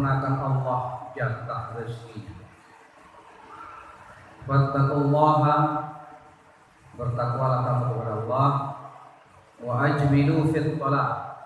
menyempurnakan Allah jatah rezekinya. Wattaqullaha, bertakwalah kamu kepada Allah. Wa ajmilu fit talab,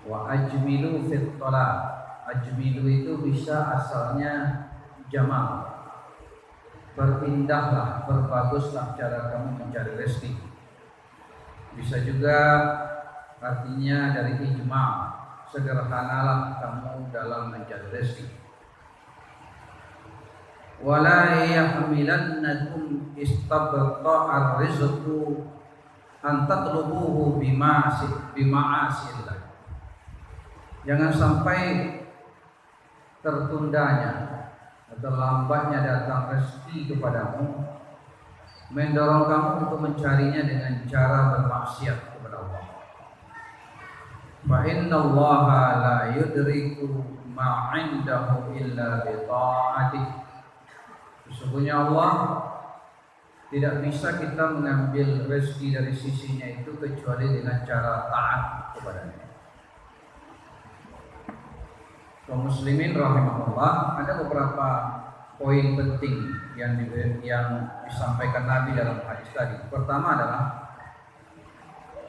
wa ajmilu fit talab. Ajmilu itu bisa asalnya jamal, berindahlah, berbaguslah cara kamu mencari rezeki. Bisa juga artinya dari ijma', sederhanalah kamu dalam mencari rezeki. Wala yahmilannakum istabta'ar rizqu an tatlubuhu bima'asillah. Jangan sampai tertundanya atau lambatnya datang rezeki kepadamu mendorong kamu untuk mencarinya dengan cara bermaksiat kepada Allah. Fa innallaha la yudriku ma 'indahu illa bi ta'atih. Sesungguhnya Allah tidak bisa kita mengambil rezeki dari sisinya itu kecuali dengan cara taat kepadanya. Kaum muslimin rahimahullah, ada beberapa poin penting yang disampaikan Nabi dalam hadis tadi. Pertama adalah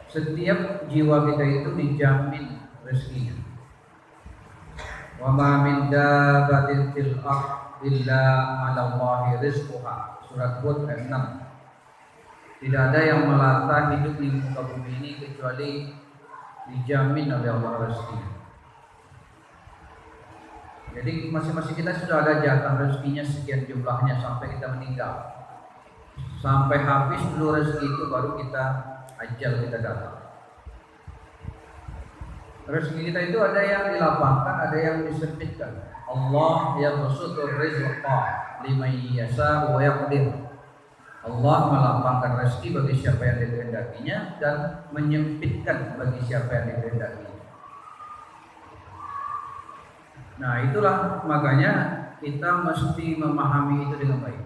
setiap jiwa kita itu dijamin rezekinya. Wa ma min dabbatin fil ardh illa 'ala Allahi rizquha. Surat Hud ayat 6. Tidak ada yang melata hidup di muka bumi ini kecuali dijamin oleh Allah rezekinya. Jadi masing-masing kita sudah ada jatah rezekinya sekian jumlahnya sampai kita meninggal. Sampai habis dulu rezeki itu baru ajal kita datang. Rezeki kita itu ada yang dilapangkan, ada yang disempitkan. Allah yabsutur rizqa liman yasha wa yaqdir. Allah melapangkan rezeki bagi siapa yang dikehendakinya dan menyempitkan bagi siapa yang dikehendakinya. Nah, itulah makanya kita mesti memahami itu dengan baik.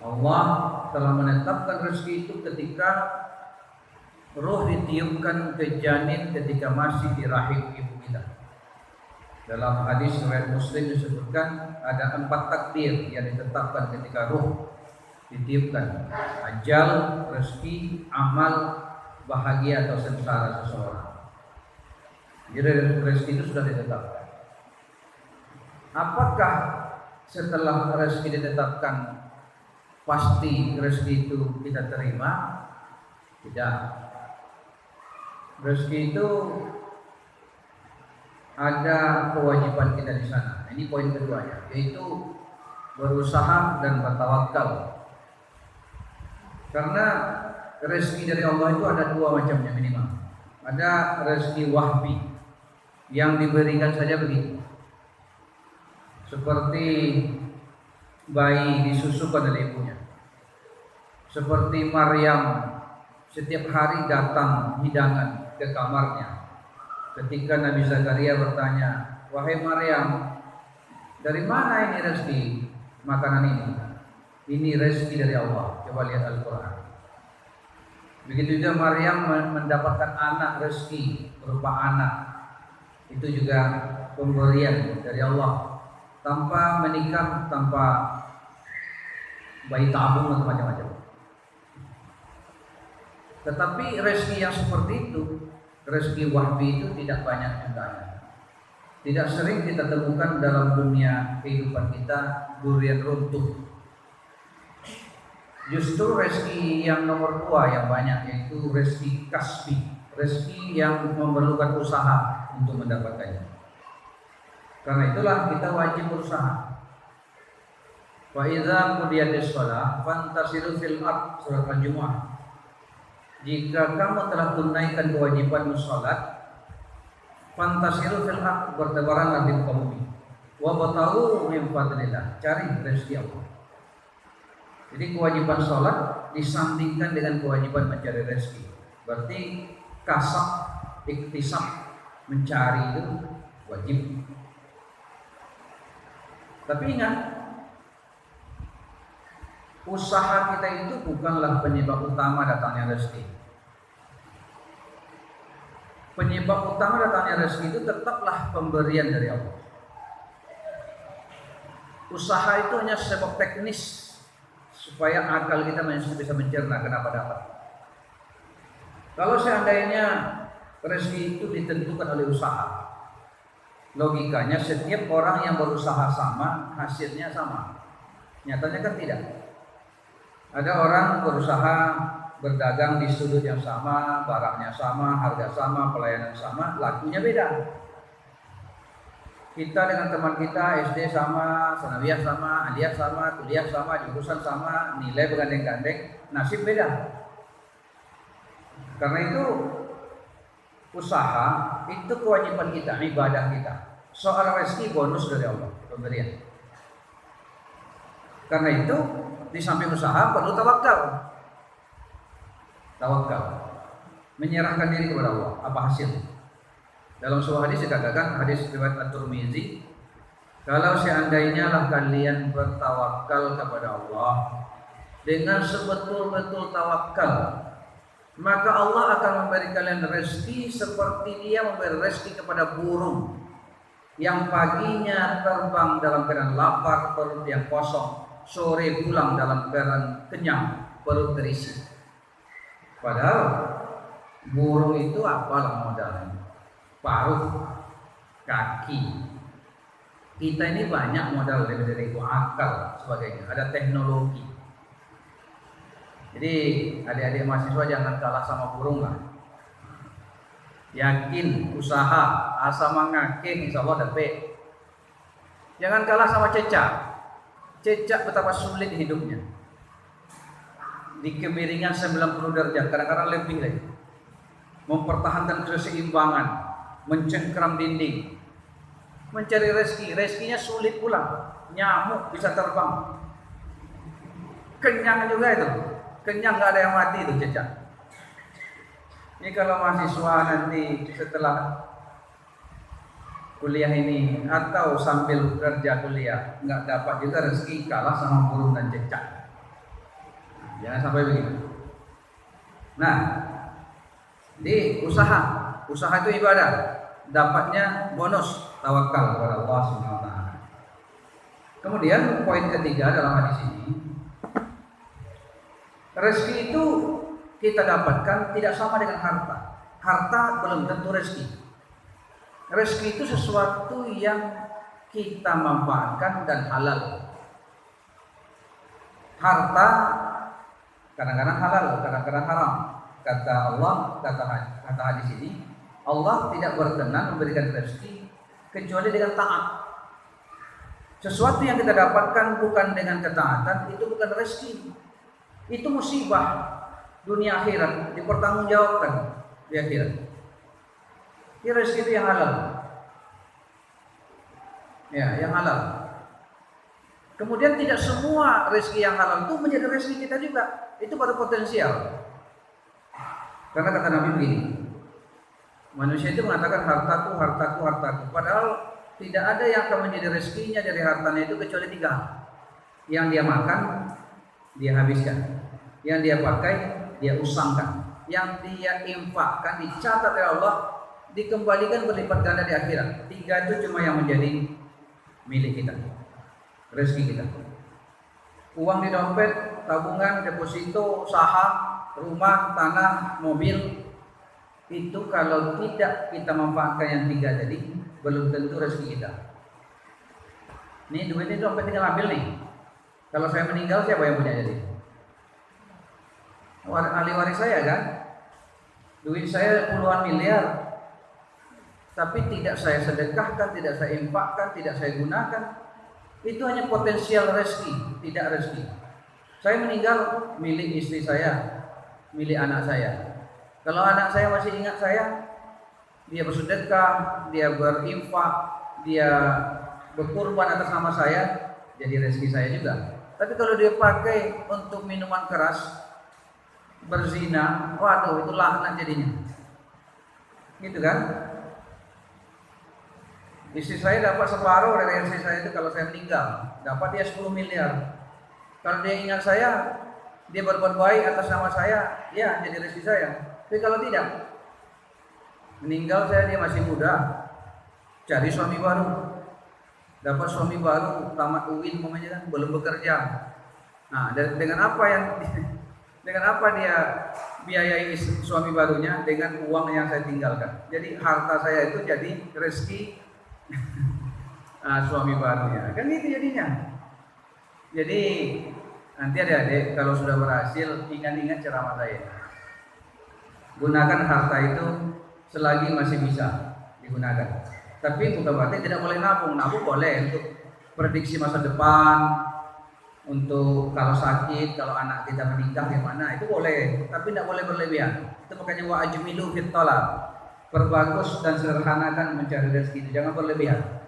Allah telah menetapkan rezeki itu ketika roh ditiupkan ke janin ketika masih di rahim ibu kita. Dalam hadis riwayat Muslim disebutkan ada 4 takdir yang ditetapkan ketika roh ditiupkan: ajal, rezeki, amal, bahagia atau sengsara seseorang. Jadi rezeki itu sudah ditetapkan. Apakah setelah rezeki ditetapkan pasti rezeki itu kita terima? Tidak. Rezeki itu ada kewajiban kita di sana. Ini poin keduanya, yaitu berusaha dan bertawakal. Karena rezeki dari Allah itu ada 2 macamnya minimal. Ada rezeki wahbi yang diberikan saja begitu, seperti bayi disusukan oleh ibunya, seperti Maryam setiap hari datang hidangan ke kamarnya. Ketika Nabi Zakaria bertanya, "Wahai Maryam, dari mana ini rezeki makanan ini?" Ini rezeki dari Allah. Coba lihat Al-Quran. Begitu juga Maryam mendapatkan anak, rezeki berupa anak. Itu juga pemberian dari Allah, tanpa menikah, tanpa bayi tabung atau macam-macam. Tetapi rezeki yang seperti itu, rezeki wahbi itu tidak banyak jumlahnya. Tidak sering kita temukan dalam dunia kehidupan kita durian runtuh. Justru rezeki yang nomor 2 yang banyak, yaitu rezeki kasbi, rezeki yang memerlukan usaha untuk mendapatkannya. Karena itulah kita wajib berusaha. Wa idza qudiyatis shalah fantasiru fil ard, surat Al-Jumu'ah. Jika kamu telah tunaikan kewajiban salat, fantasiru fil ard, bertebaranlah di muka bumi. Wa bataghu min fadlillah, cari rezeki Allah. Jadi kewajiban salat disandingkan dengan kewajiban mencari rezeki. Berarti kasab, iktisab, mencari itu wajib. Tapi ingat, usaha kita itu bukanlah penyebab utama datangnya rezeki. penyebab utama datangnya rezeki itu tetaplah pemberian dari Allah. Usaha itu hanya sebab teknis supaya akal kita bisa mencerna kenapa dapat. Kalau seandainya rezeki itu ditentukan oleh usaha, logikanya setiap orang yang berusaha sama, hasilnya sama. Nyatanya kan tidak. Ada orang berusaha berdagang di sudut yang sama, barangnya sama, harga sama, pelayanan sama, lakunya beda. Kita dengan teman kita SD sama, sanawiyah sama, aliyah sama, kuliah sama, jurusan sama, nilai bergandeng-gandeng, nasib beda. Karena itu usaha itu kewajiban kita, ibadah kita. Soal rezeki bonus dari Allah, pemberian. Karena itu di samping usaha perlu tawakal. Tawakal, menyerahkan diri kepada Allah. Apa hasilnya? Dalam sebuah hadis dikatakan, hadis riwayat At-Tirmizi, kalau seandainya lah kalian bertawakal kepada Allah dengan sebetul-betul tawakal, maka Allah akan memberi kalian rezeki seperti Dia memberi rezeki kepada burung yang paginya terbang dalam keadaan lapar, perut yang kosong, sore pulang dalam keadaan kenyang, perut terisi. Padahal burung itu apalah modalnya? Paruh, kaki. Kita ini banyak modal dari itu, akal sebagainya. Ada teknologi. Jadi adik-adik mahasiswa jangan kalah sama burung lah. Yakin, usaha, asa mangake, insya Allah dapat. Jangan kalah sama cecak. Cecak betapa sulit hidupnya. Di kemiringan 90 derajat, kadang-kadang lebih lagi. Mempertahankan keseimbangan, mencengkram dinding, mencari rezeki. Rezekinya sulit pula. Nyamuk bisa terbang. Kenyang juga itu. Kenyang, nggak ada yang mati itu cecak. Ini kalau mahasiswa nanti setelah kuliah ini atau sambil kerja kuliah nggak dapat juga rezeki, kalah sama burung dan cecak. Jangan sampai begitu. Nah, di usaha itu ibadah, dapatnya bonus tawakal kepada Allah Subhanahu wa taala. Kemudian poin ketiga dalam hadis ini, rezeki itu kita dapatkan tidak sama dengan harta. Harta belum tentu rezeki. Rezeki itu sesuatu yang kita manfaatkan dan halal. Harta kadang-kadang halal, kadang-kadang haram. Kata Allah, kata hadis ini, Allah tidak berkenan memberikan rezeki kecuali dengan taat. Sesuatu yang kita dapatkan bukan dengan ketaatan, itu bukan rezeki. Itu musibah dunia akhirat, dipertanggungjawabkan di akhirat. Ini rezeki itu yang halal. Ya, yang halal. Kemudian tidak semua rezeki yang halal itu menjadi rezeki kita juga. Itu baru potensial. Karena kata Nabi begini, manusia itu mengatakan hartaku, hartaku, hartaku. Padahal tidak ada yang akan menjadi rezekinya dari hartanya itu kecuali 3. Yang dia makan, dia habiskan. Yang dia pakai, dia usangkan. Yang dia infakkan, dicatat oleh Allah, dikembalikan berlipat ganda di akhirat. 3 itu cuma yang menjadi milik kita, rezeki kita. Uang di dompet, tabungan, deposito, saham, rumah, tanah, mobil, itu kalau tidak kita manfaatkan yang 3 tadi, belum tentu rezeki kita. Ini duit ini dompet tinggal ambil nih. Kalau saya meninggal, siapa yang punya jadi? Ahli waris saya kan? Duit saya puluhan miliar, tapi tidak saya sedekahkan, tidak saya infakkan, tidak saya gunakan. Itu hanya potensial rezeki, tidak rezeki. Saya meninggal, milik istri saya, milik anak saya. Kalau anak saya masih ingat saya, dia bersedekah, dia berinfak, dia berkorban atas nama saya, jadi rezeki saya juga. Tapi kalau dia pakai untuk minuman keras, berzina, waduh itu laknat jadinya. Gitu kan? Istri saya dapat separuh dari istri saya itu kalau saya meninggal, dapat dia 10 miliar. Kalau dia ingat saya, dia berbuat baik atas nama saya, ya jadi rezeki saya. Tapi kalau tidak, Meninggal dia masih muda, cari suami baru. Dapat suami baru, tamat UIN umpamanya kan, belum bekerja. Nah, dengan apa yang dengan apa dia biayai suami barunya? Dengan uang yang saya tinggalkan. Jadi harta saya itu jadi rezeki suami barunya. Kan itu jadinya. Jadi nanti adik-adik kalau sudah berhasil, ingat-ingat ceramah saya. Gunakan harta itu selagi masih bisa digunakan. Tapi bukan berarti tidak boleh nabung. Nabung boleh untuk prediksi masa depan, untuk kalau sakit, kalau anak kita menikah gimana, itu boleh. Tapi tidak boleh berlebihan. Itu makanya wa ajmilu fit talab. Perbagus dan sederhanakan mencari rezeki itu, jangan berlebihan.